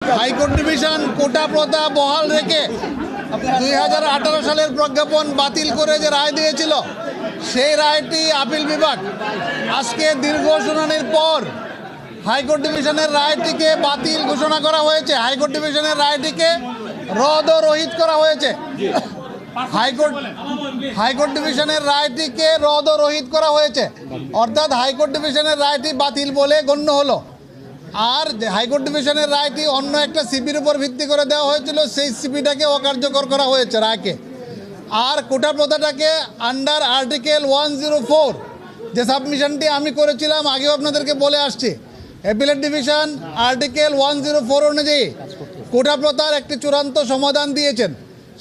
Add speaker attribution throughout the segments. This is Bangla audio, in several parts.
Speaker 1: হাইকোর্ট ডিভিশন কোটা প্রথা বহাল রেখে 2018 সালের প্রজ্ঞাপন বাতিল করে যে রায় দিয়েছিল, সেই রায়টি আপিল বিভাগ আজকে দীর্ঘ শুনানির পর হাইকোর্ট ডিভিশনের রায়টিকে বাতিল ঘোষণা করা হয়েছে। হাইকোর্ট ডিভিশনের রায়টিকে রদ ও রহিত করা হয়েছে। হাইকোর্ট ডিভিশনের রায়টিকে রদ ও রহিত করা হয়েছে, অর্থাৎ হাইকোর্ট ডিভিশনের রায়টি বাতিল বলে গণ্য হলো। আর হাইকোর্ট ডিভিশনের রায়টি অন্য একটা সিপির উপর ভিত্তি করে দেওয়া হয়েছিল, সেই সিপিটাকে অকার্যকর করা হয়েছে রায়কে। আর কোটা প্রথাটাকে আন্ডার আর্টিকেল 104 যে সাবমিশনটি আমি করেছিলাম, আগেও আপনাদেরকে বলে আসছি, অ্যাপিলেট ডিভিশন আর্টিকেল 104 অনুযায়ী কোটা প্রথার একটি চূড়ান্ত সমাধান দিয়েছেন।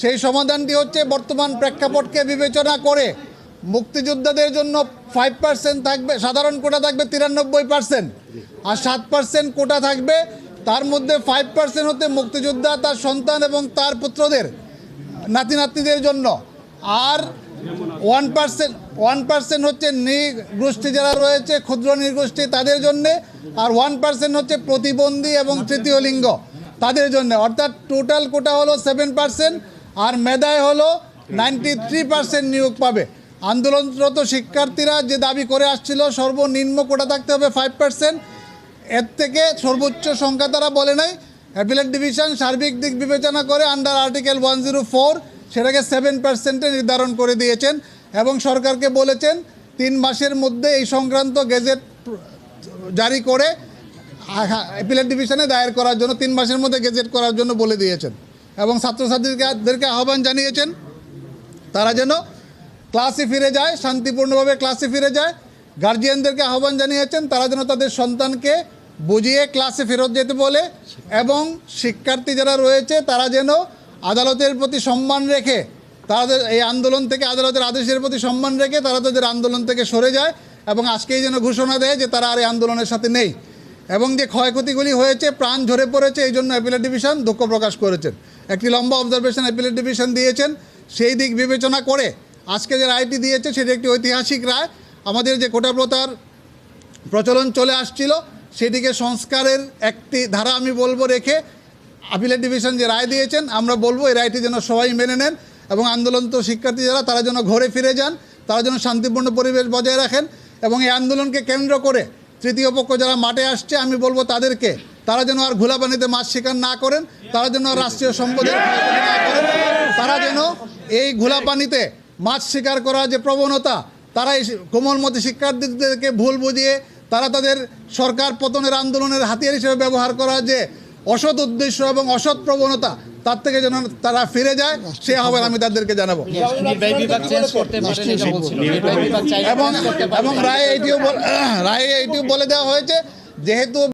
Speaker 1: সেই সমাধানটি হচ্ছে বর্তমান প্রেক্ষাপটকে বিবেচনা করে মুক্তিযোদ্ধাদের জন্য 5% থাকবে, সাধারণ কোটা থাকবে 93%, আর 7% কোটা থাকবে। তার মধ্যে 5% হতে মুক্তিযোদ্ধা, তার সন্তান এবং তার পুত্রদের, নাতি নাতনিদের জন্য, আর 1% হচ্ছে নৃগোষ্ঠী যারা রয়েছে, ক্ষুদ্র নৃগোষ্ঠী তাদের জন্যে, আর 1% হচ্ছে প্রতিবন্ধী এবং তৃতীয় লিঙ্গ তাদের জন্য। অর্থাৎ টোটাল কোটা হলো 7%, আর মেধায় হলো 93% নিয়োগ পাবে। আন্দোলনরত শিক্ষার্থীরা যে দাবি করে আসছিল সর্বনিম্ন কোটা থাকতে হবে 5%, এর থেকে সর্বোচ্চ সংখ্যা তারা বলে নাই। অ্যাপিলেট ডিভিশন সার্বিক দিক বিবেচনা করে আন্ডার আর্টিকেল 104 সেটাকে 7% নির্ধারণ করে দিয়েছেন এবং সরকারকে বলেছেন 3 মাসের মধ্যে এই সংক্রান্ত গেজেট জারি করে অ্যাপিলেট ডিভিশনে দায়ের করার জন্য 3 মাসের মধ্যে গেজেট করার জন্য বলে দিয়েছেন। এবং ছাত্রছাত্রীদেরকে আহ্বান জানিয়েছেন তারা যেন ক্লাসে ফিরে যায়, শান্তিপূর্ণভাবে ক্লাসে ফিরে যায়। গার্জিয়ানদেরকে আহ্বান জানিয়েছেন তারা যেন তাদের সন্তানকে বুঝিয়ে ক্লাসে ফেরত যেতে বলে, এবং শিক্ষার্থী যারা রয়েছে তারা যেন আদালতের প্রতি সম্মান রেখে, তাদের এই আন্দোলন থেকে, আদালতের আদেশের প্রতি সম্মান রেখে তারা তাদের আন্দোলন থেকে সরে যায় এবং আজকেই যেন ঘোষণা দেয় যে তারা আর এই আন্দোলনের সাথে নেই। এবং যে ক্ষয়ক্ষতিগুলি হয়েছে, প্রাণ ঝরে পড়েছে, এই জন্য অ্যাপিলেট ডিভিশন দুঃখ প্রকাশ করেছেন। একটি লম্বা অবজারভেশন অ্যাপিলেট ডিভিশন দিয়েছেন। সেই দিক বিবেচনা করে আজকে যে রায়টি দিয়েছে সেটি একটি ঐতিহাসিক রায়। আমাদের যে কোটা প্রথার প্রচলন চলে আসছিল সেটিকে সংস্কারের একটি ধারা আমি বলবো রেখে অ্যাপিলেট ডিভিশন যে রায় দিয়েছেন, আমরা বলবো এই রায়টি যেন সবাই মেনে নেন এবং আন্দোলনরত শিক্ষার্থী যারা তারা যেন ঘরে ফিরে যান, তারা যেন শান্তিপূর্ণ পরিবেশ বজায় রাখেন। এবং এই আন্দোলনকে কেন্দ্র করে তৃতীয় পক্ষ যারা মাঠে আসছে আমি বলবো তাদেরকে, তারা যেন আর ঘোলা পানিতে মাছ শিকার না করেন, তারা যেন আর রাষ্ট্রীয় সম্পদের ক্ষয়ক্ষতি না করেন, তারা যেন এই ঘোলা পানিতে মাছ শিকার করার যে প্রবণতা, তারা এই কোমলমতি শিক্ষার্থীদেরকে ভুল বুঝিয়ে তারা তাদের সরকার পতনের আন্দোলনের হাতিয়ার হিসেবে ব্যবহার করা যে অসৎ উদ্দেশ্য এবং অসৎ প্রবণতা, তার থেকে যেন তারা ফিরে যায়, সে আহ্বান আমি তাদেরকে জানাবো। এবং রায়ে এইটিও বলে দেওয়া হয়েছে, যেহেতু